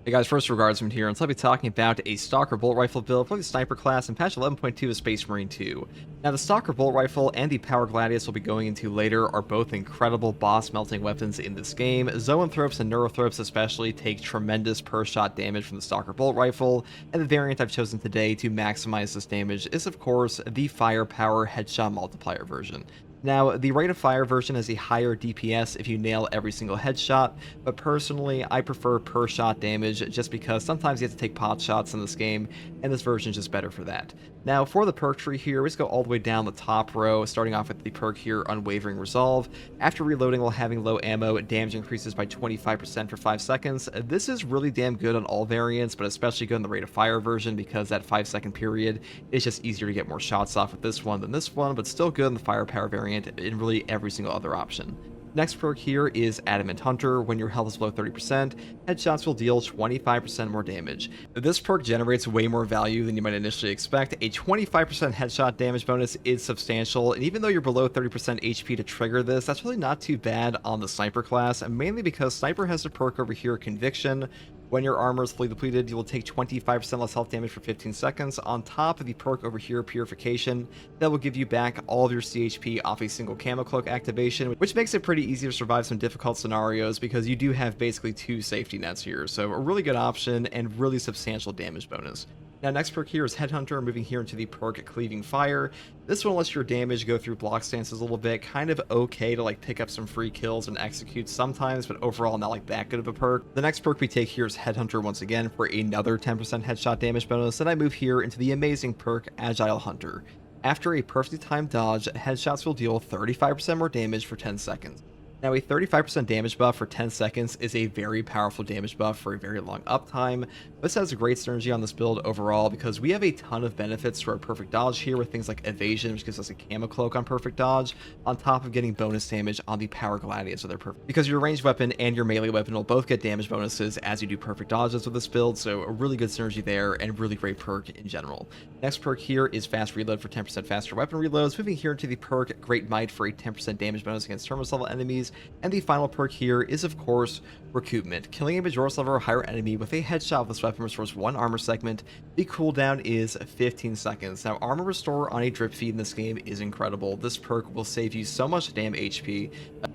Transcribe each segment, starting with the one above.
Hey guys, first regards here, and so I'll be talking about a Stalker bolt rifle build for the sniper class in patch 11.2 of Space Marine 2. Now the Stalker bolt rifle and the Power Gladius we'll be going into later are both incredible boss melting weapons in this game. Zoanthropes and Neurothropes especially take tremendous per shot damage from the Stalker bolt rifle, and the variant I've chosen today to maximize this damage is of course the Firepower Headshot Multiplier version. Now, the rate of fire version has a higher DPS if you nail every single headshot, but personally, I prefer per shot damage just because sometimes you have to take pot shots in this game, and this version is just better for that. Now, for the perk tree here, we just go all the way down the top row, starting off with the perk here, Unwavering Resolve. After reloading while having low ammo, damage increases by 25% for 5 seconds. This is really damn good on all variants, but especially good in the rate of fire version because that 5-second period is just easier to get more shots off with this one than this one, but still good in the firepower variant in really every single other option. Next perk here is Adamant Hunter. When your health is below 30%, headshots will deal 25% more damage. This perk generates way more value than you might initially expect. A 25% headshot damage bonus is substantial, and even though you're below 30% HP to trigger this, that's really not too bad on the Sniper class, mainly because Sniper has a perk over here, Conviction. When your armor is fully depleted, you will take 25% less health damage for 15 seconds, on top of the perk over here, Purification, that will give you back all of your CHP off a single Camo Cloak activation, which makes it pretty easy to survive some difficult scenarios because you do have basically 2 safety nets here, so a really good option and really substantial damage bonus. Now, next perk here is Headhunter, moving here into the perk Cleaving Fire. This one lets your damage go through block stances a little bit, kind of okay to like pick up some free kills and execute sometimes, but overall not like that good of a perk. The next perk we take here is Headhunter once again for another 10% headshot damage bonus. Then I move here into the amazing perk Agile Hunter. After a perfectly timed dodge, headshots will deal 35% more damage for 10 seconds. Now, a 35% damage buff for 10 seconds is a very powerful damage buff for a very long uptime. This has a great synergy on this build overall because we have a ton of benefits to our perfect dodge here with things like evasion, which gives us a Camo Cloak on perfect dodge, on top of getting bonus damage on the Power Gladius, so they're perfect. Because your ranged weapon and your melee weapon will both get damage bonuses as you do perfect dodges with this build, so a really good synergy there and really great perk in general. Next perk here is Fast Reload for 10% faster weapon reloads, moving here into the perk Great Might for a 10% damage bonus against Terminus level enemies. And the final perk here is, of course, Recoupment. Killing a Majoris level or higher enemy with a headshot with this weapon restores 1 armor segment. The cooldown is 15 seconds. Now, Armor Restore on a drip feed in this game is incredible. This perk will save you so much damn HP,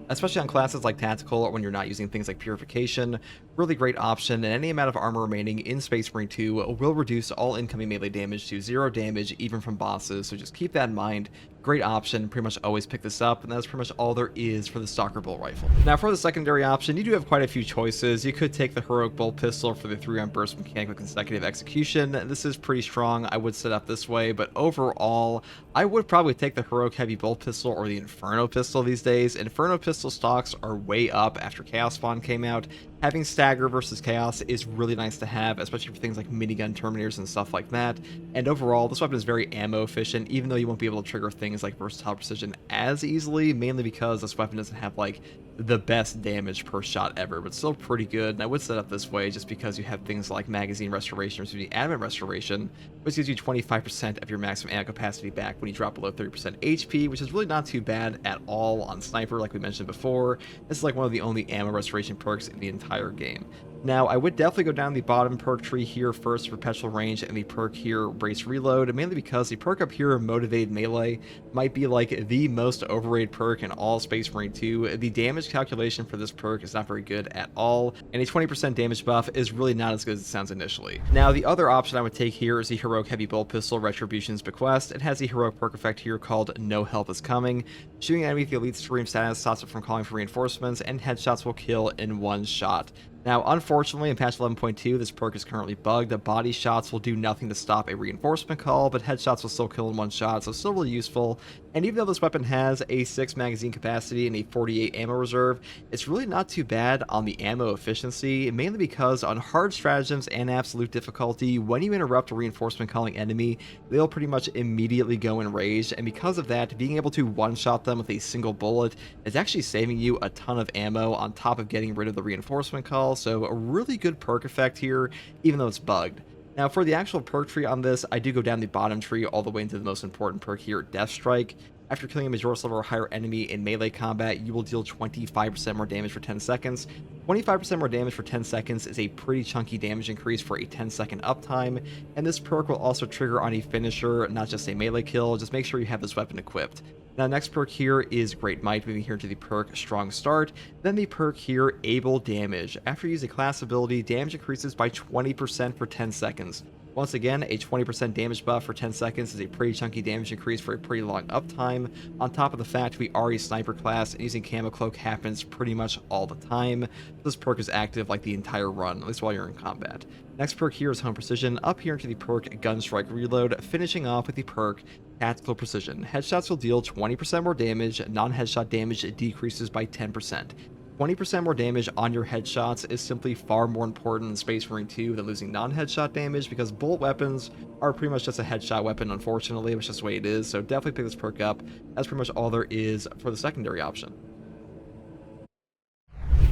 especially on classes like Tactical or when you're not using things like Purification. Really great option, and any amount of armor remaining in Space Marine 2 will reduce all incoming melee damage to 0 damage, even from bosses, so just keep that in mind. Great option, pretty much always pick this up, and that's pretty much all there is for the Stalker bolt rifle. Now for the secondary option, you do have quite a few choices. You could take the Heroic bolt pistol for the 3-round burst mechanic with consecutive execution. This is pretty strong. I would set up this way, but overall, I would probably take the Heroic heavy bolt pistol or the Inferno pistol these days. Inferno pistol stocks are way up after Chaos Spawn came out. Having stagger versus chaos is really nice to have, especially for things like minigun terminators and stuff like that. And overall, this weapon is very ammo efficient, even though you won't be able to trigger things like versatile precision as easily, mainly because this weapon doesn't have like the best damage per shot ever, but still pretty good. And I would set up this way just because you have things like magazine restoration or the adamant restoration, which gives you 25% of your maximum ammo capacity back when you drop below 30% HP, which is really not too bad at all on Sniper, like we mentioned before. This is like one of the only ammo restoration perks in the entire game. Now, I would definitely go down the bottom perk tree here first, Perpetual Range, and the perk here, Brace Reload, mainly because the perk up here, Motivated Melee, might be like the most overrated perk in all Space Marine 2. The damage calculation for this perk is not very good at all, and a 20% damage buff is really not as good as it sounds initially. Now, the other option I would take here is the Heroic Heavy Bolt Pistol, Retribution's Bequest. It has a heroic perk effect here called No Help Is Coming. Shooting an enemy with the Elite Stream status stops it from calling for reinforcements, and headshots will kill in 1 shot. Now, unfortunately, in patch 11.2, this perk is currently bugged. Body shots will do nothing to stop a reinforcement call, but headshots will still kill in 1 shot, so still really useful. And even though this weapon has a 6 magazine capacity and a 48 ammo reserve, it's really not too bad on the ammo efficiency, mainly because on hard stratagems and absolute difficulty, when you interrupt a reinforcement calling enemy, they'll pretty much immediately go enraged, and because of that, being able to one-shot them with a single bullet is actually saving you a ton of ammo on top of getting rid of the reinforcement call. So a really good perk effect here, even though it's bugged. Now, for the actual perk tree on this, I do go down the bottom tree all the way into the most important perk here, Death Strike. After killing a Majora's level or higher enemy in melee combat, you will deal 25% more damage for 10 seconds. 25% more damage for 10 seconds is a pretty chunky damage increase for a 10-second uptime, and this perk will also trigger on a finisher, not just a melee kill. Just make sure you have this weapon equipped. Now, next perk here is Great Might, moving here to the perk Strong Start. Then the perk here, Able Damage. After you use a class ability, damage increases by 20% for 10 seconds. Once again, a 20% damage buff for 10 seconds is a pretty chunky damage increase for a pretty long uptime. On top of the fact we are a sniper class, and using Camo Cloak happens pretty much all the time. This perk is active like the entire run, at least while you're in combat. Next perk here is Home Precision, up here into the perk Gunstrike Reload, finishing off with the perk Tactical Precision. Headshots will deal 20% more damage, non-headshot damage decreases by 10%. 20% more damage on your headshots is simply far more important in Space Marine 2 than losing non-headshot damage, because bolt weapons are pretty much just a headshot weapon, unfortunately. It's just the way it is, so definitely pick this perk up. That's pretty much all there is for the secondary option.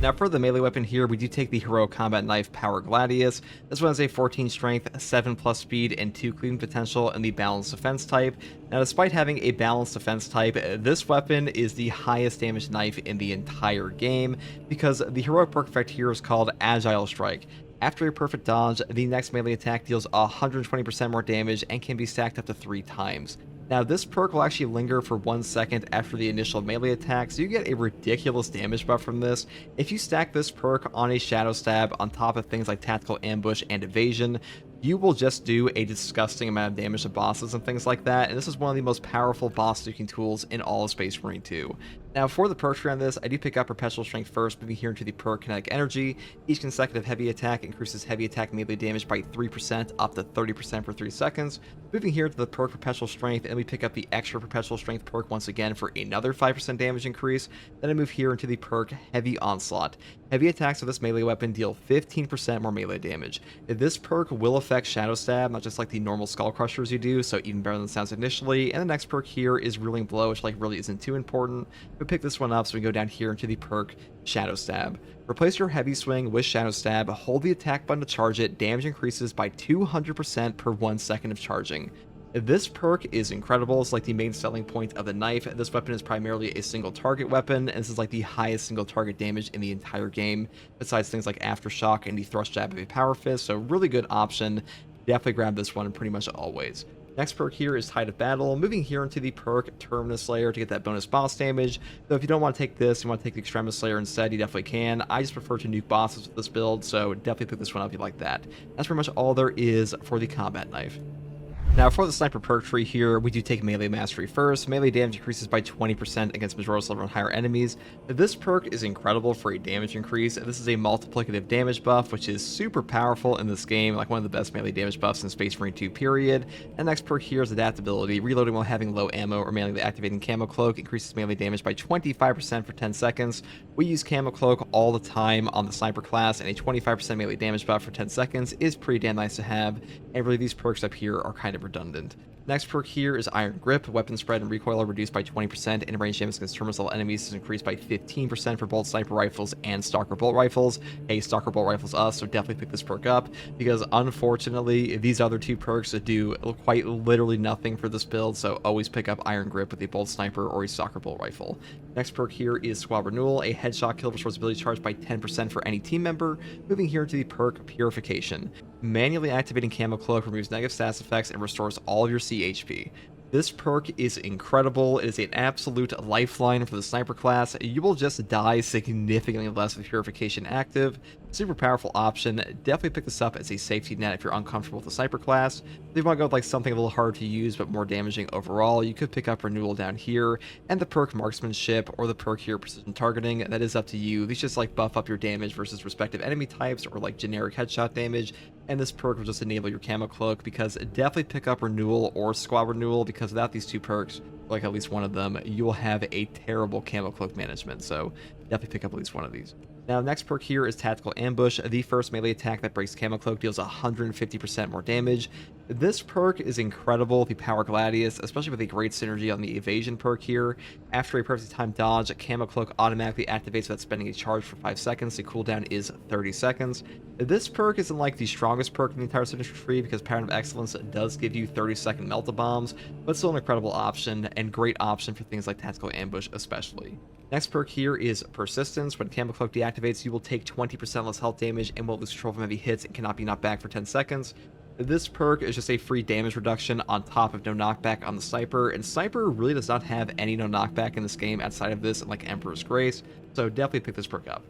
Now for the melee weapon here, we do take the Heroic Combat Knife Power Gladius. This one has a 14 strength, 7+ speed, and 2 cleaving potential in the balanced defense type. Now despite having a balanced defense type, this weapon is the highest damage knife in the entire game, because the heroic perk effect here is called Agile Strike. After a perfect dodge, the next melee attack deals 120% more damage and can be stacked up to 3 times. Now, this perk will actually linger for 1 second after the initial melee attack, so you get a ridiculous damage buff from this. If you stack this perk on a Shadow Stab on top of things like Tactical Ambush and Evasion, you will just do a disgusting amount of damage to bosses and things like that, and this is one of the most powerful boss nuking tools in all of Space Marine 2. Now, for the perk tree on this, I do pick up Perpetual Strength first, moving here into the perk Kinetic Energy. Each consecutive heavy attack increases heavy attack melee damage by 3%, up to 30% for 3 seconds. Moving here to the perk Perpetual Strength, and we pick up the extra Perpetual Strength perk once again for another 5% damage increase. Then I move here into the perk Heavy Onslaught. Heavy attacks with this melee weapon deal 15% more melee damage. This perk will affect Shadow Stab, not just like the normal Skull Crushers you do, so even better than it sounds initially. And the next perk here is Ruling Blow, which like really isn't too important. But pick this one up, so we go down here into the perk Shadow Stab. Replace your heavy swing with Shadow Stab, hold the attack button to charge it, damage increases by 200% per 1 second of charging. This perk is incredible. It's like the main selling point of the knife. This weapon is primarily a single target weapon, and this is like the highest single target damage in the entire game, besides things like Aftershock and the thrust jab of a Power Fist, so really good option. Definitely grab this one pretty much always. Next perk here is Tide of Battle, moving here into the perk Terminus Slayer to get that bonus boss damage. Though if you don't want to take this, you want to take the Extremis Slayer instead, you definitely can. I just prefer to nuke bosses with this build, so definitely pick this one up if you like that. That's pretty much all there is for the combat knife. Now, for the Sniper perk tree here, we do take Melee Mastery first. Melee damage increases by 20% against Majora's level and higher enemies. This perk is incredible for a damage increase. This is a multiplicative damage buff, which is super powerful in this game, like one of the best melee damage buffs in Space Marine 2, period. And next perk here is Adaptability. Reloading while having low ammo or manually activating Camo Cloak increases melee damage by 25% for 10 seconds. We use Camo Cloak all the time on the Sniper class, and a 25% melee damage buff for 10 seconds is pretty damn nice to have, and really these perks up here are kind of redundant. Next perk here is Iron Grip. Weapon spread and recoil are reduced by 20%, and range damage against terminus level enemies is increased by 15% for both sniper rifles and Stalker bolt rifles. Hey, Stalker bolt rifles us, so definitely pick this perk up, because unfortunately these other two perks do quite literally nothing for this build, so always pick up Iron Grip with a bolt sniper or a Stalker bolt rifle. Next perk here is Squad Renewal. A headshot kill restores ability charge by 10% for any team member. Moving here to the perk Purification. Manually activating Camo Cloak removes negative status effects and restores all of your CHP. This perk is incredible. It is an absolute lifeline for the Sniper class. You will just die significantly less with Purification active. Super powerful option. Definitely pick this up as a safety net if you're uncomfortable with the Sniper class. If you want to go with like something a little harder to use but more damaging overall, you could pick up Renewal down here, and the perk Marksmanship, or the perk here Precision Targeting. That is up to you. These just like buff up your damage versus respective enemy types, or like generic headshot damage. And this perk will just enable your Camo Cloak, because definitely pick up Renewal or Squad Renewal, because without these two perks, like at least one of them, you will have a terrible Camo Cloak management, so definitely pick up at least one of these. Now, next perk here is Tactical Ambush. The first melee attack that breaks Camo Cloak deals 150% more damage. This perk is incredible with the Power Gladius, especially with a great synergy on the Evasion perk here. After a perfectly timed dodge, Camo Cloak automatically activates without spending a charge for 5 seconds. The cooldown is 30 seconds. This perk isn't like the strongest perk in the entire signature tree, because Pattern of Excellence does give you 30-second melt bombs, but still an incredible option. and great option for things like tactical ambush especially. Next perk here is Persistence. When Camo Cloak deactivates, you will take 20% less health damage and will lose control from heavy hits and cannot be knocked back for 10 seconds. This perk is just a free damage reduction on top of no knockback on the Sniper, and Sniper really does not have any no knockback in this game outside of this and like Emperor's Grace, so definitely pick this perk up.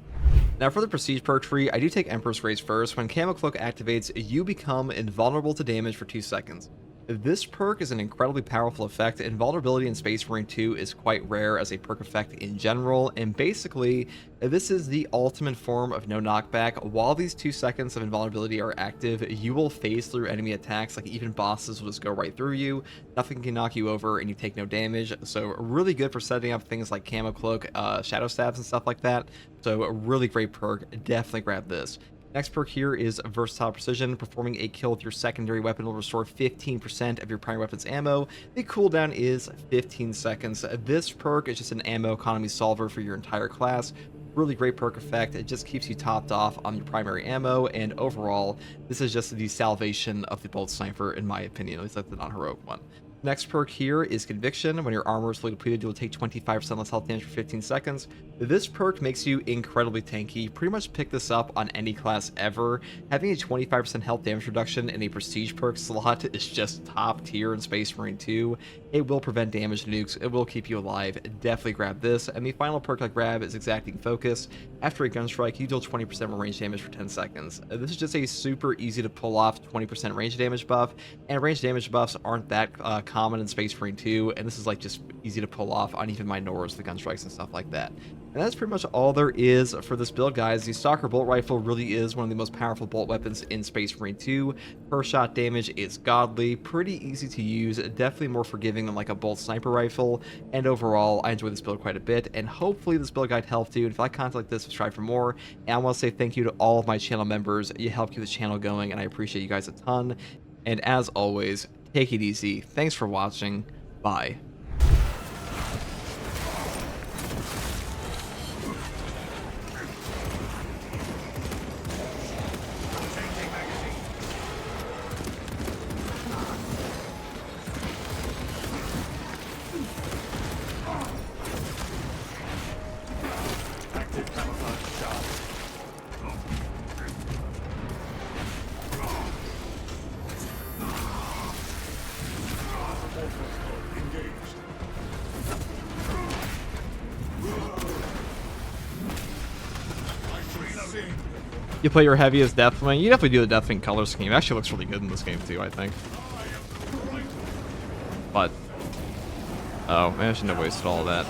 Now for the Prestige perk tree, I do take Emperor's Grace first. When Camo Cloak activates, you become invulnerable to damage for 2 seconds. This perk is an incredibly powerful effect. Invulnerability in Space Marine 2 is quite rare as a perk effect in general, and basically, this is the ultimate form of no knockback. While these 2 seconds of invulnerability are active, you will phase through enemy attacks, like even bosses will just go right through you, nothing can knock you over, and you take no damage. So really good for setting up things like Camo Cloak, Shadow Stabs, and stuff like that. So a really great perk, definitely grab this. Next perk here is Versatile Precision. Performing a kill with your secondary weapon will restore 15% of your primary weapon's ammo. The cooldown is 15 seconds. This perk is just an ammo economy solver for your entire class. Really great perk effect. It just keeps you topped off on your primary ammo, and overall, this is just the salvation of the Bolt Sniper, in my opinion, at least like the non-heroic one. Next perk here is Conviction. When your armor is fully depleted, you will take 25% less health damage for 15 seconds. This perk makes you incredibly tanky. Pretty much pick this up on any class ever. Having a 25% health damage reduction in a Prestige perk slot is just top tier in Space Marine 2. It will prevent damage to nukes. It will keep you alive. Definitely grab this. And the final perk I grab is Exacting Focus. After a gunstrike, you deal 20% more range damage for 10 seconds. This is just a super easy to pull off 20% range damage buff, and range damage buffs aren't that common in Space Marine 2, and this is like just easy to pull off on even my Norse, the gunstrikes and stuff like that. And that's pretty much all there is for this build, guys. The Stalker Bolt Rifle really is one of the most powerful bolt weapons in Space Marine 2. Per shot damage is godly, pretty easy to use, definitely more forgiving than like a Bolt Sniper Rifle, and overall, I enjoy this build quite a bit, and hopefully this build guide helped you. And if you like content like this, subscribe for more, and I want to say thank you to all of my channel members. You help keep the channel going, and I appreciate you guys a ton. And as always, take it easy. Thanks for watching. Bye. You play your heavy as Deathwing. You definitely do the Deathwing color scheme. It actually looks really good in this game too, I think. But oh, man, I shouldn't have wasted all of that.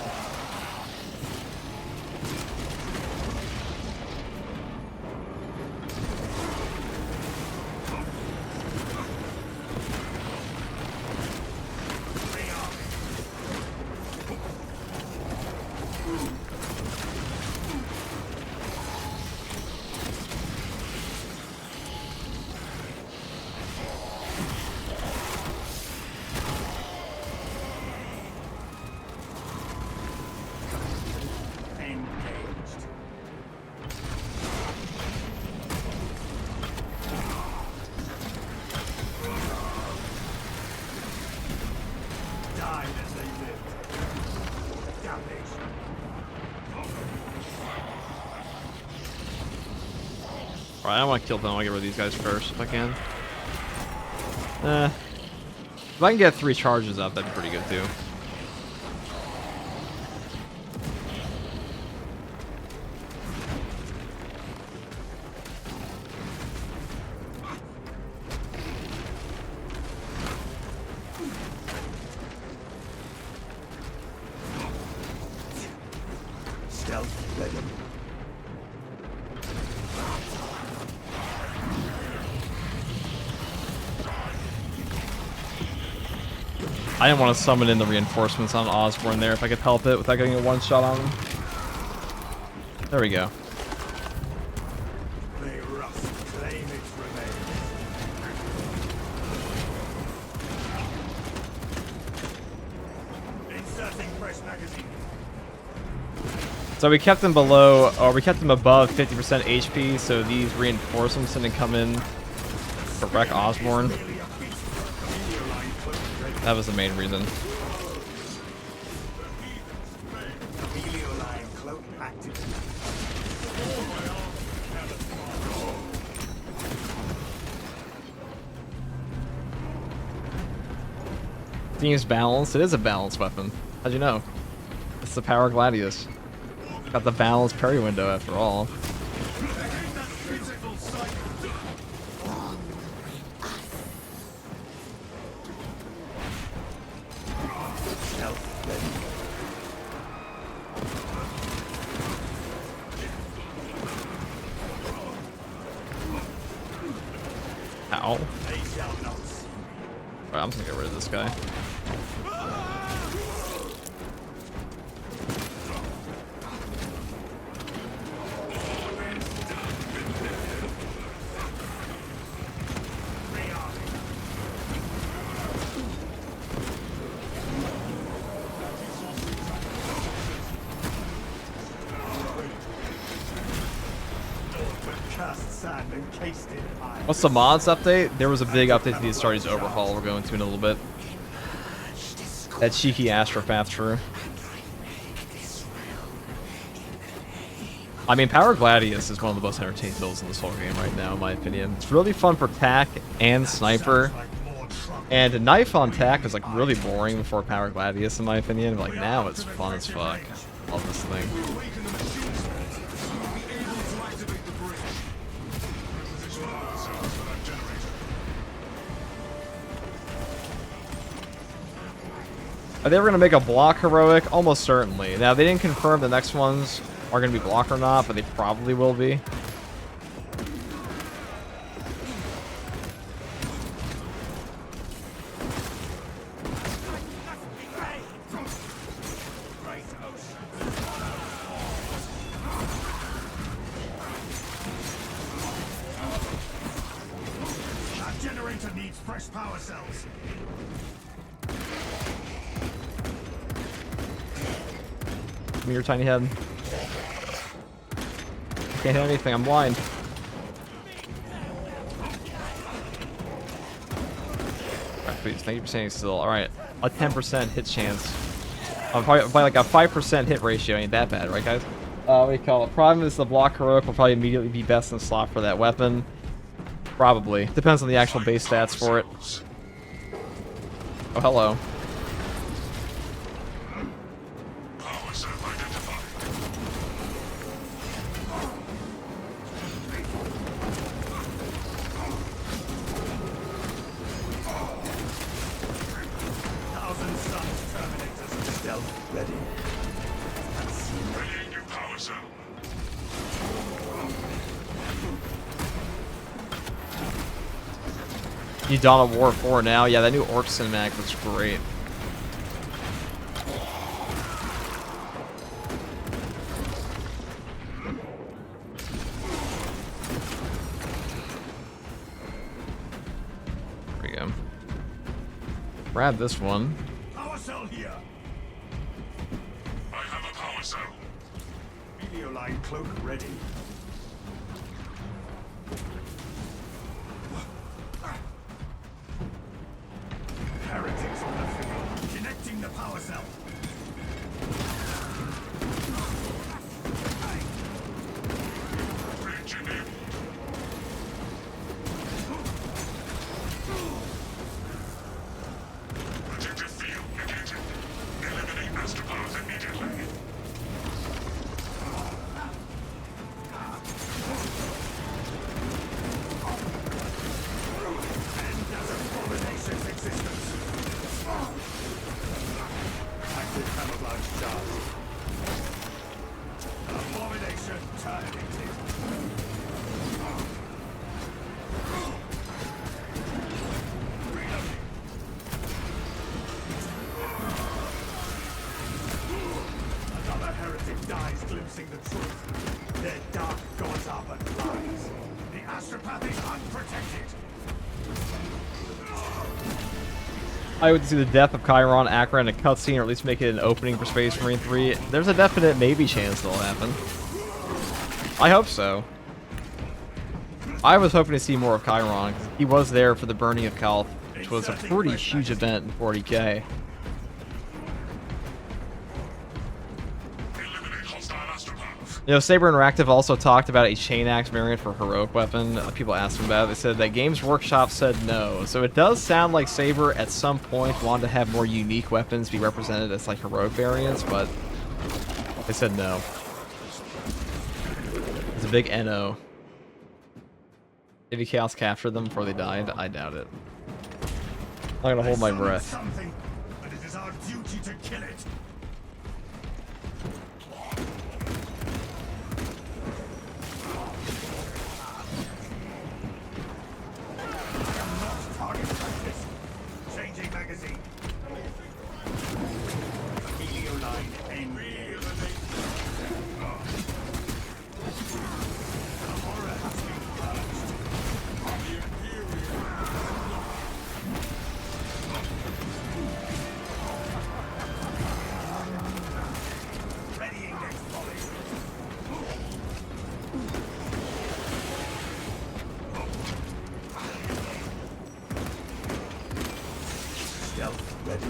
Alright, I want to kill them. I want to get rid of these guys first if I can. If I can get 3 charges up, that'd be pretty good too. Stealth ready. I didn't want to summon in the reinforcements on Osborne there if I could help it without getting a one-shot on him. There we go. May rust claim its remains. Inserting fresh magazine. So we kept them below, or we kept them above 50% HP, so these reinforcements didn't come in to wreck Osborne. That was the main reason. Seems balanced. It is a balanced weapon. How'd you know? It's the Power Gladius. Got the balanced parry window after all. Ow. Alright, I'm just gonna get rid of this guy. What's the mods update? There was a big update to the Astartes overhaul we're going to in a little bit. That cheeky Astropath true. I mean, Power Gladius is one of the most entertaining builds in this whole game right now, in my opinion. It's really fun for tack and sniper. And knife on tack is like really boring before Power Gladius, in my opinion. But like now it's fun as fuck. Love this thing. Are they ever going to make a block heroic? Almost certainly. Now, they didn't confirm the next ones are going to be block or not, but they probably will be. That generator needs fresh power cells. Give me your tiny head. Can't hit anything, I'm blind. Alright, please, thank you for staying still. Alright, a 10% hit chance. Probably like a 5% hit ratio ain't that bad, right guys? What do you call it? Problem is the block heroic will probably immediately be best in slot for that weapon. Probably. Depends on the actual base stats for it. Oh, hello. You Dawn of War 4 now? Yeah, that new Orc cinematic looks great. There we go. Grab this one. Power cell here. I have a power cell. Meteor line cloak ready. Heretics on the field. Connecting the power cell. Protective field negated. Eliminate astropowers immediately. End as abomination's existence. Active camouflage charge. Abomination terminated. Reloading. Another heretic dies glimpsing the truth. Their dark gods are but lies. The astropath is unprotected. I would see the death of Chiron, Akron, in a cutscene, or at least make it an opening for Space Marine 3. There's a definite maybe chance it'll happen. I hope so. I was hoping to see more of Chiron, because he was there for the burning of Calth, which was a pretty huge event in 40k. Eliminate hostile astropowers. You know, Saber Interactive also talked about a chain axe variant for heroic weapon. People asked them about it. They said that Games Workshop said no. So it does sound like Saber at some point wanted to have more unique weapons be represented as like heroic variants, but they said no. It's a big NO. Maybe Chaos captured them before they died? I doubt it. I'm gonna hold my breath. Something, but it is our duty to kill it. Target practice. Changing magazine. Helio line engaged. The horror has been purged. Readying next volley. Stealth ready.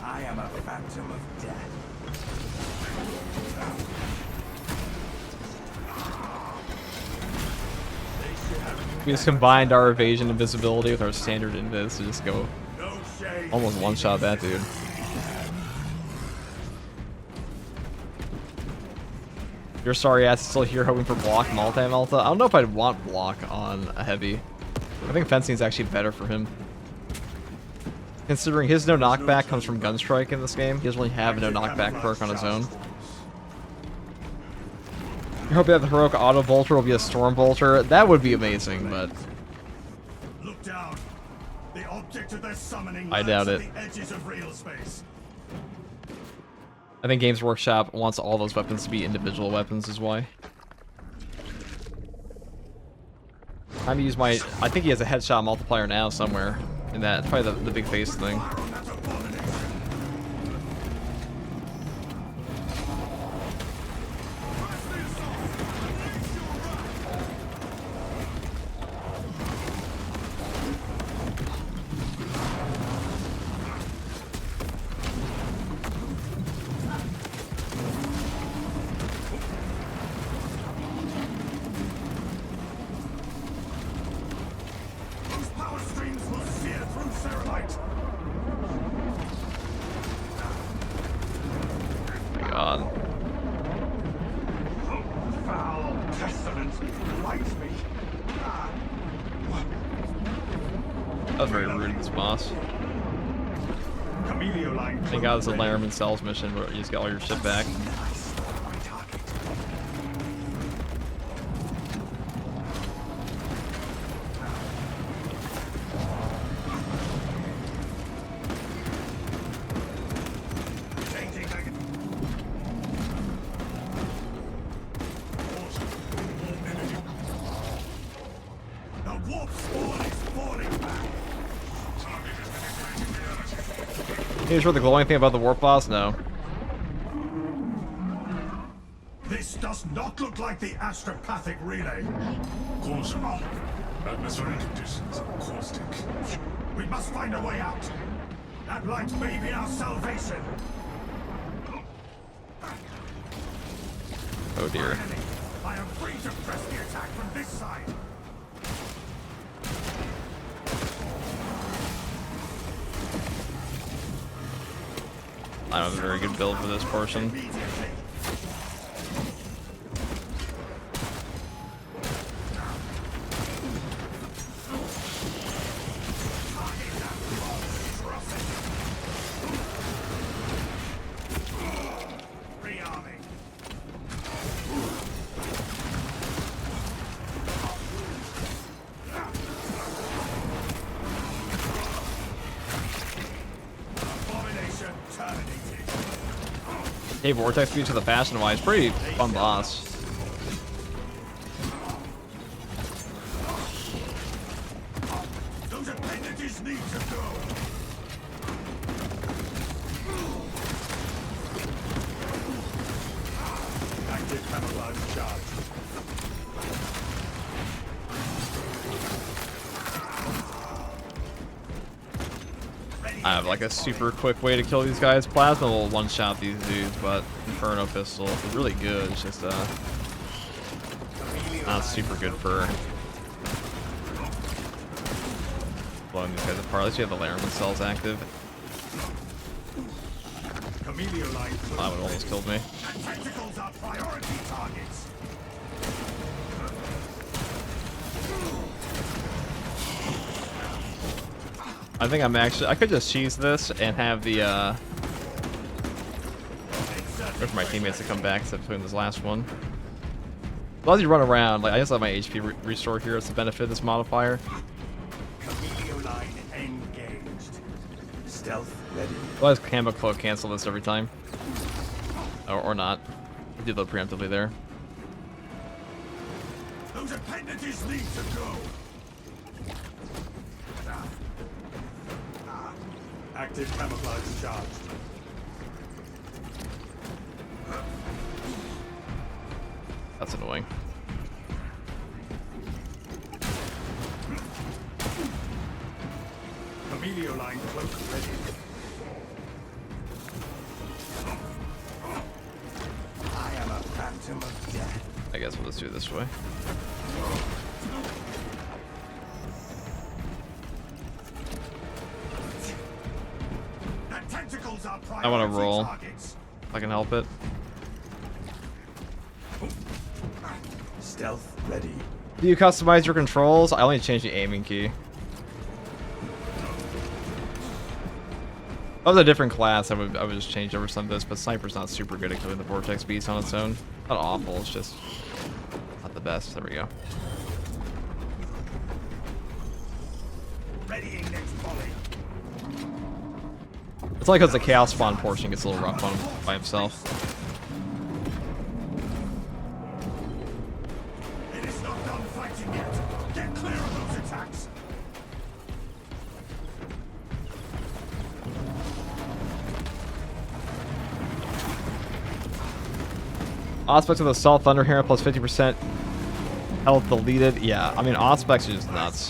I am a phantom of death. We just combined our evasion invisibility with our standard invis to just go No shade. almost one-shot that dude. You're sorry ass still here hoping for block multi-melta. I don't know if I'd want block on a heavy. I think fencing is actually better for him. Considering his no knockback comes from Gunstrike in this game, he doesn't really have a no knockback perk on his own. I hope that the heroic auto bolter will be a storm bolter. That would be amazing, but Look down. The object of their summoning I doubt lurks it. at the edges of real space. I think Games Workshop wants all those weapons to be individual weapons is why. Time to use my... I think he has a headshot multiplier now somewhere. In that, it's probably the big face thing. Fire on that abomination. Those power streams will sear through Cerebrite. God. Foul pestilence lights me. That was very rude of this boss. Camellia line. Thank God it's a Laramie Cells mission where you just get all your shit back. My target. Changing magazine. The warp spawn is falling back. You sure the glowing thing about the warp boss? No. This does not look like the astropathic relay. Cosmo. Atmospheric conditions are caustic. We must find a way out. That light may be our salvation. Oh dear. Enemy, I am free to press the attack from this side. I don't have a very good build for this portion. Immediately. Rearming. Abomination terminated. Hey, Vortex speed to the Passion Wise. Pretty fun boss. Those appendages need to go. Active camouflage charge. I have like a super quick way to kill these guys. Plasma will one-shot these dudes, but Inferno Pistol is really good. It's just not super good for blowing these guys apart. At least you have the Laramie cells active. That would almost killed me. Tentacles are priority targets. I think I could just cheese this and have the, wait for my teammates to come back except between this last one. As long as you run around, like, I just have my HP restore here. It's the benefit of this modifier. Chameleon line engaged. Stealth ready. Otherwise, Camo Cloak cancel this every time. Or not. I did load preemptively there. Those appendages need to go. Active camouflage charged. That's annoying. Chameleon line cloak ready. I am a phantom of death. I guess we'll just do it this way. The tentacles are I want to priority roll. targets. If I can help it. Stealth ready. Do you customize your controls? I only changed the aiming key. If I was a different class, I would just change over some of this, but Sniper's not super good at killing the Vortex Beast on its own. Not awful, it's just not the best. There we go. Readying next volley. It's like because the Chaos Spawn portion gets a little rough on him by himself. It is not done fighting yet. Get clear of those attacks. Aspects of Assault Thunder Hammer plus 50% health deleted. Yeah, I mean, Aspects are just nuts.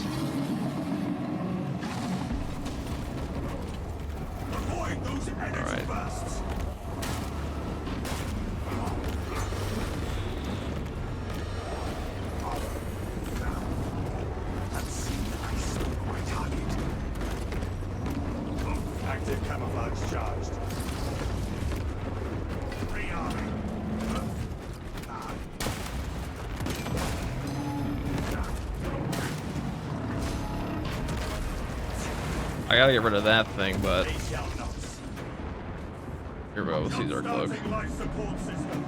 Avoid those energy Alright. bursts. Unseen ice on my target. Active camouflage charged. Rearming. I gotta get rid of that thing, but They shall not. here we go. Let's use our cloak. Starting life support system.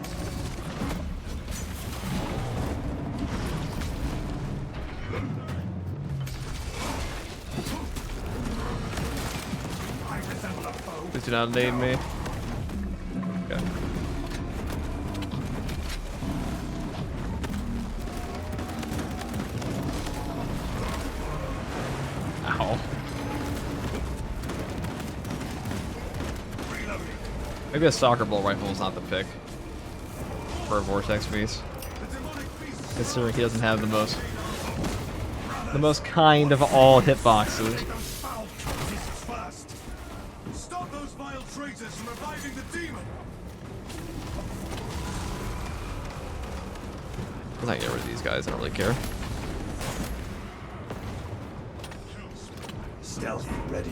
I resemble a foe. Please do not nade me. Okay. Ow. Reloading. Maybe a Stalker Bolt Rifle is not the pick for a Vortex Beast, The demonic beast. considering he doesn't have the most kind of all hitboxes. Those foul cultists first. Stop those vile traitors from reviving the demon. Let's not get rid of these guys. I don't really care. Stealth ready.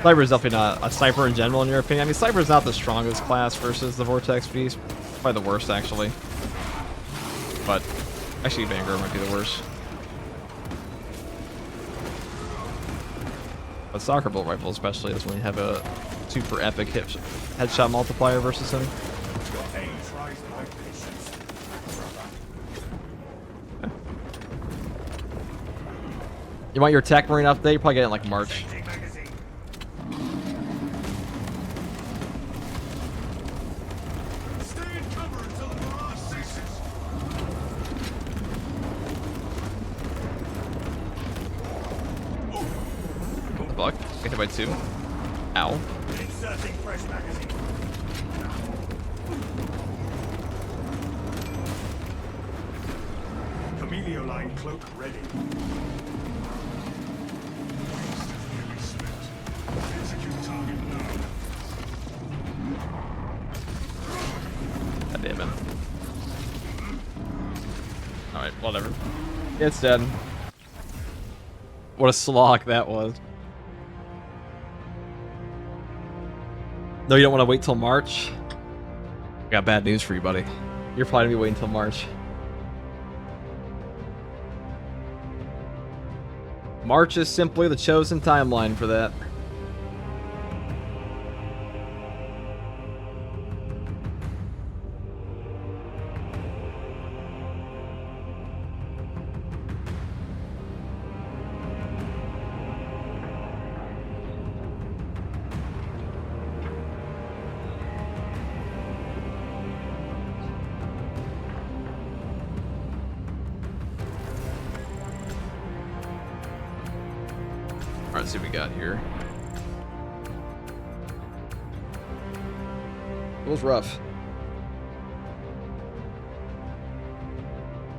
Sniper is definitely not a sniper in general, in your opinion. I mean, sniper is not the strongest class versus the Vortex Beast. Probably the worst, actually. But actually, Vanguard might be the worst. But Stalker Bolt Rifle, especially, is when you have a super epic headshot multiplier versus him. Pain tries my patience. You want your Tech Marine update? You probably get it in like March. Changing magazine. Stay in cover until the barrage ceases. Fuck. Get hit by 2. Ow. Inserting fresh magazine. radio line cloak ready. Nearly spent. Execute target now. God damn it. Alright, whatever. It's dead. What a slog that was. No, you don't want to wait till March? I got bad news for you, buddy. You're probably gonna be waiting till March. March is simply the chosen timeline for that. Alright, let's see what we got here. It was rough.